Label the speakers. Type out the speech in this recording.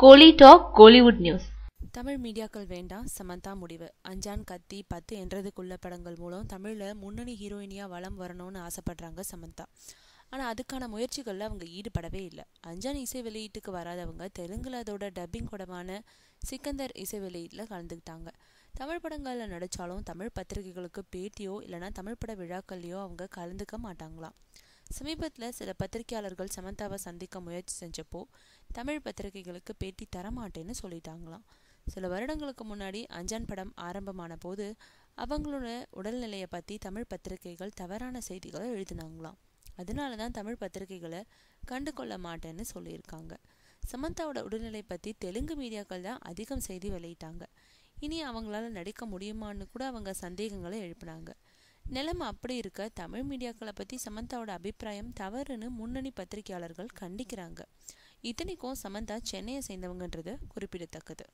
Speaker 1: கோலி talk Kollywood news.
Speaker 2: Tamil மீடியாக்கள் வேண்டாம் சமந்தா முடிவு. அஞ்சான், கத்தி, 10 என்றதுக்குள்ள படங்கள் மூலம் தமிழில் முன்னணி ஹீரோயினியாக வலம் வரணும்னு ஆசைப்படுறாங்க சமந்தா. ஆனால் அதுக்கான முயற்சிகளில் அவங்க ஈடுபடவே இல்லை. அஞ்சான் இசை வெளியீட்டுக்கு வராதவங்க தெலுங்குல அதோட டப்பிங் படமான சிக்கந்தர் இசை வெளியீட்டில் கலந்துக்கிட்டாங்க. தமிழ் படங்களில் நடித்தாலும் தமிழ் பத்திரிகைகளுக்கு பேட்டியோ இல்லைனா தமிழ் பட விழாக்கள்லையோ அவங்க கலந்துக்க மாட்டாங்களாம். சமீபத்தில் சில பத்திரிகையாளர்கள் சமந்தாவை சந்திக்க முயற்சி செஞ்சப்போ தமிழ் பத்திரிகைகளுக்கு பேட்டி தரமாட்டேன்னு சொல்லிட்டாங்களாம். சில வருடங்களுக்கு முன்னாடி அஞ்சான் படம் ஆரம்பமான போது அவங்களோட உடல்நிலையை பற்றி தமிழ் பத்திரிகைகள் தவறான செய்திகளை எழுதினாங்களாம். அதனால தான் தமிழ் பத்திரிகைகளை கண்டு கொள்ள மாட்டேன்னு சொல்லியிருக்காங்க. சமந்தாவோட உடல்நிலை பற்றி தெலுங்கு மீடியாக்கள் தான் அதிகம் செய்தி வெளியிட்டாங்க. இனி அவங்களால நடிக்க முடியுமான்னு கூட அவங்க சந்தேகங்களை எழுப்பினாங்க. நிலைமை அப்படி இருக்க தமிழ் மீடியாக்களை பற்றி சமந்தாவோட அபிப்பிராயம் தவறுன்னு முன்னணி பத்திரிகையாளர்கள் கண்டிக்கிறாங்க. இத்தனைக்கும் சமந்தா சென்னையை சேர்ந்தவங்கன்றது குறிப்பிடத்தக்கது.